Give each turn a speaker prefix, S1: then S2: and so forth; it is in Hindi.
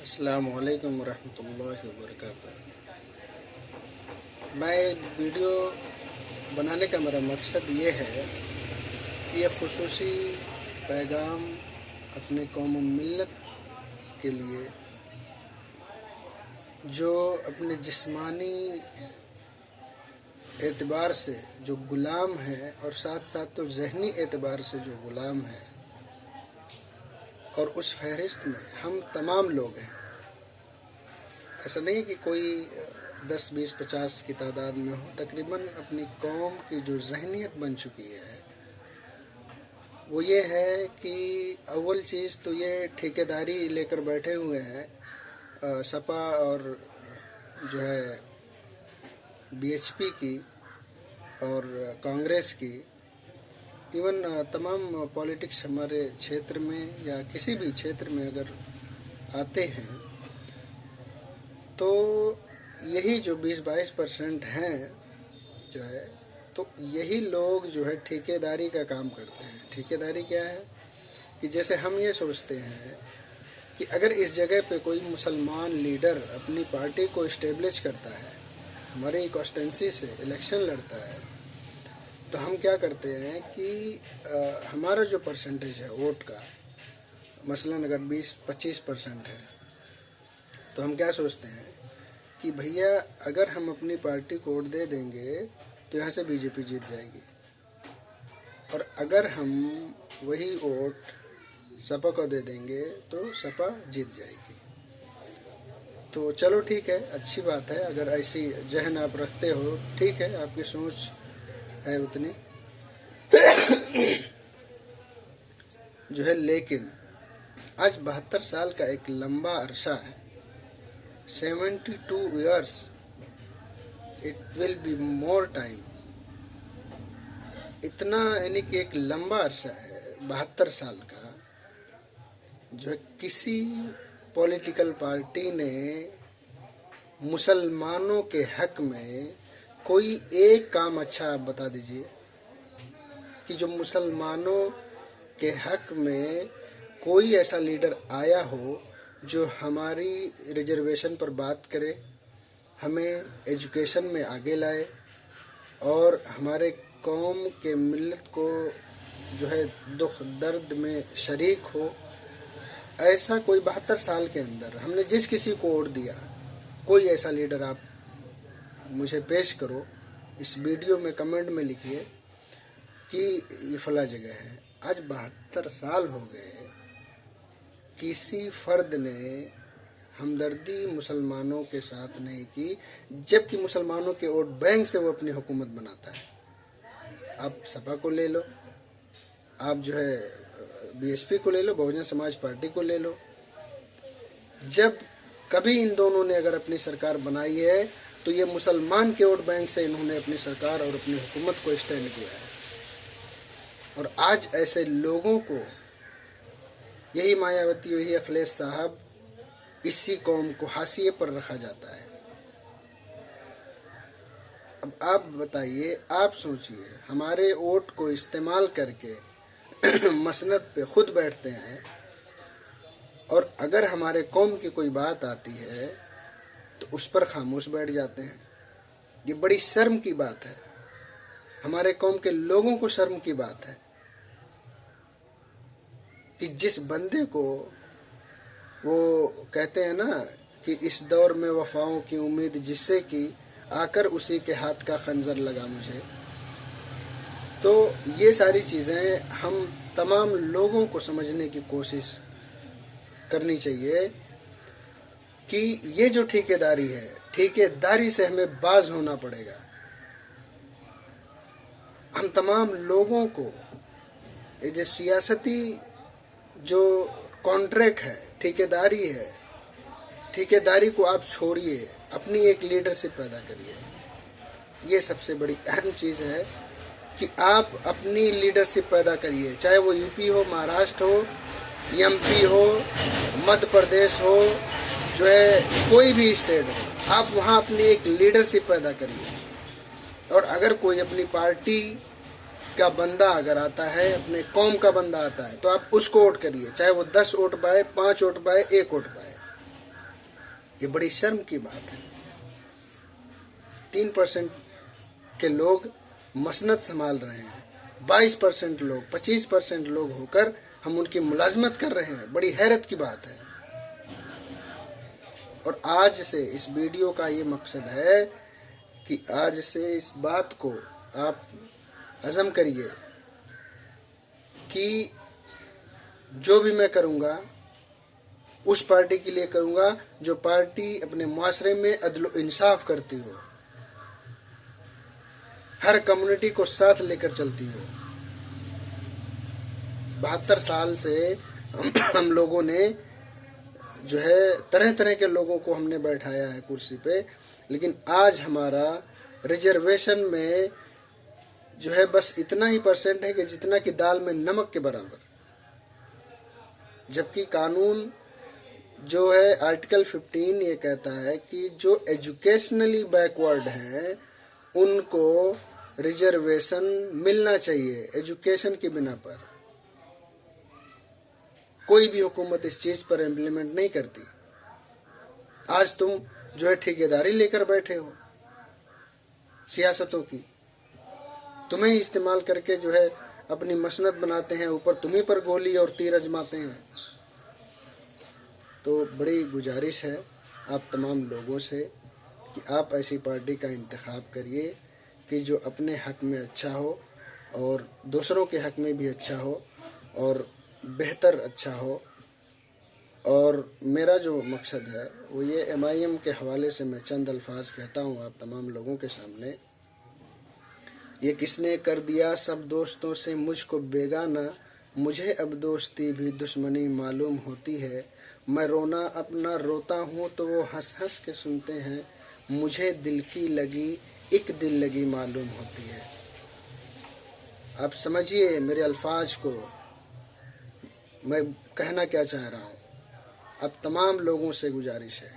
S1: अस्सलाम वालेकुम रहमतुल्लाहि व बरकातुहू। मैं वीडियो बनाने का मेरा मकसद ये है कि यह खुसूसी पैगाम अपने कौम मिल्लत के लिए जो अपने जिस्मानी एतबार से जो ग़ुलाम हैं और साथ साथ तो ज़हनी एतबार से जो ग़ुलाम हैं, और उस फहरिस्त में हम तमाम लोग हैं। ऐसा नहीं है कि कोई 10, 20, 50 की तादाद में हो। तकरीबन अपनी कौम की जो जहनीत बन चुकी है वो ये है कि अव्वल चीज़ तो ये ठेकेदारी लेकर बैठे हुए हैं सपा और जो है बीएचपी की और कांग्रेस की, इवन तमाम पॉलिटिक्स हमारे क्षेत्र में या किसी भी क्षेत्र में अगर आते हैं तो यही जो 20-22% हैं जो है, तो यही लोग जो है ठेकेदारी का काम करते हैं। ठेकेदारी क्या है कि जैसे हम ये सोचते हैं कि अगर इस जगह पे कोई मुसलमान लीडर अपनी पार्टी को इस्टेब्लिश करता है, हमारे कॉन्स्टिट्यूंसी से इलेक्शन लड़ता है, तो हम क्या करते हैं कि हमारा जो परसेंटेज है वोट का, मसलन अगर 20-25% है, तो हम क्या सोचते हैं कि भैया अगर हम अपनी पार्टी को वोट दे देंगे तो यहाँ से बीजेपी जीत जाएगी, और अगर हम वही वोट सपा को दे देंगे तो सपा जीत जाएगी। तो चलो ठीक है, अच्छी बात है, अगर ऐसी जहन आप रखते हो ठीक है, आपकी सोच है उतनी जो है। लेकिन आज 72 साल का एक लंबा अरसा है, 72 years, it will be more time. इतना यानी कि एक लंबा अरसा है 72 साल का, जो है किसी पॉलिटिकल पार्टी ने मुसलमानों के हक में कोई एक काम अच्छा आप बता दीजिए कि जो मुसलमानों के हक में कोई ऐसा लीडर आया हो जो हमारी रिजर्वेशन पर बात करे, हमें एजुकेशन में आगे लाए और हमारे कौम के मिल्लत को जो है दुख दर्द में शरीक हो। ऐसा कोई 72 साल के अंदर हमने जिस किसी को वोट दिया, कोई ऐसा लीडर आप मुझे पेश करो, इस वीडियो में कमेंट में लिखिए कि ये फला जगह है। आज 72 साल हो गए, किसी फर्द ने हमदर्दी मुसलमानों के साथ नहीं की, जबकि मुसलमानों के वोट बैंक से वो अपनी हुकूमत बनाता है। आप सपा को ले लो, आप जो है बीएसपी को ले लो, बहुजन समाज पार्टी को ले लो, जब कभी इन दोनों ने अगर अपनी सरकार बनाई है तो ये मुसलमान के वोट बैंक से इन्होंने अपनी सरकार और अपनी हुकूमत को स्टैंड किया है। और आज ऐसे लोगों को, यही मायावती, यही अखिलेश साहब, इसी कौम को हाशिए पर रखा जाता है। अब आप बताइए, आप सोचिए, हमारे वोट को इस्तेमाल करके मसनद पे खुद बैठते हैं, और अगर हमारे कौम की कोई बात आती है तो उस पर खामोश बैठ जाते हैं। ये बड़ी शर्म की बात है, हमारे कौम के लोगों को शर्म की बात है कि जिस बंदे को वो कहते हैं ना कि इस दौर में वफाओं की उम्मीद जिससे कि आकर उसी के हाथ का खंजर लगा मुझे। तो ये सारी चीज़ें हम तमाम लोगों को समझने की कोशिश करनी चाहिए कि ये जो ठेकेदारी है, ठेकेदारी से हमें बाज होना पड़ेगा। हम तमाम लोगों को ये जो सियासती जो कॉन्ट्रैक्ट है, ठेकेदारी है, ठेकेदारी को आप छोड़िए, अपनी एक लीडरशिप पैदा करिए। ये सबसे बड़ी अहम चीज़ है कि आप अपनी लीडरशिप पैदा करिए, चाहे वो यूपी हो, महाराष्ट्र हो, एमपी हो, मध्य प्रदेश हो, जो है कोई भी स्टेट हो, आप वहाँ अपनी एक लीडरशिप पैदा करिए। और अगर कोई अपनी पार्टी का बंदा अगर आता है, अपने कौम का बंदा आता है, तो आप उसको वोट करिए, चाहे वो 10 वोट पाए, 5 वोट पाए, 1 वोट पाए। ये बड़ी शर्म की बात है। 3% के लोग मसनद संभाल रहे हैं, 22% लोग, 25% लोग होकर हम उनकी मुलाजमत कर रहे हैं। बड़ी हैरत की बात है। और आज से इस वीडियो का ये मकसद है कि आज से इस बात को आप अज़म करिए कि जो भी मैं करूँगा उस पार्टी के लिए करूँगा जो पार्टी अपने मुआशरे में अदल व इंसाफ करती हो, हर कम्युनिटी को साथ लेकर चलती हो। 72 साल से हम लोगों ने जो है तरह तरह के लोगों को हमने बैठाया है कुर्सी पे, लेकिन आज हमारा रिजर्वेशन में जो है बस इतना ही परसेंट है कि जितना कि दाल में नमक के बराबर। जबकि कानून जो है आर्टिकल 15 ये कहता है कि जो एजुकेशनली बैकवर्ड हैं उनको रिजर्वेशन मिलना चाहिए एजुकेशन की बिना पर। कोई भी हुकूमत इस चीज़ पर इम्प्लीमेंट नहीं करती। आज तुम जो है ठेकेदारी लेकर बैठे हो सियासतों की, तुम्हें ही इस्तेमाल करके जो है अपनी मसनद बनाते हैं, ऊपर तुम्हीं पर गोली और तीर आजमाते हैं। तो बड़ी गुजारिश है आप तमाम लोगों से कि आप ऐसी पार्टी का इंतखाब करिए कि जो अपने हक़ में अच्छा हो और दूसरों के हक़ में भी अच्छा हो और बेहतर अच्छा हो। और मेरा जो मकसद है वो ये MIM के हवाले से मैं चंद अल्फाज कहता हूँ आप तमाम लोगों के सामने। ये किसने कर दिया सब दोस्तों से मुझको बेगाना, मुझे अब दोस्ती भी दुश्मनी मालूम होती है। मैं रोना अपना रोता हूँ तो वो हंस हंस के सुनते हैं, मुझे दिल की लगी एक दिल लगी मालूम होती है। आप समझिए मेरे अल्फाज को, मैं कहना क्या चाह रहा हूँ। अब तमाम लोगों से गुजारिश है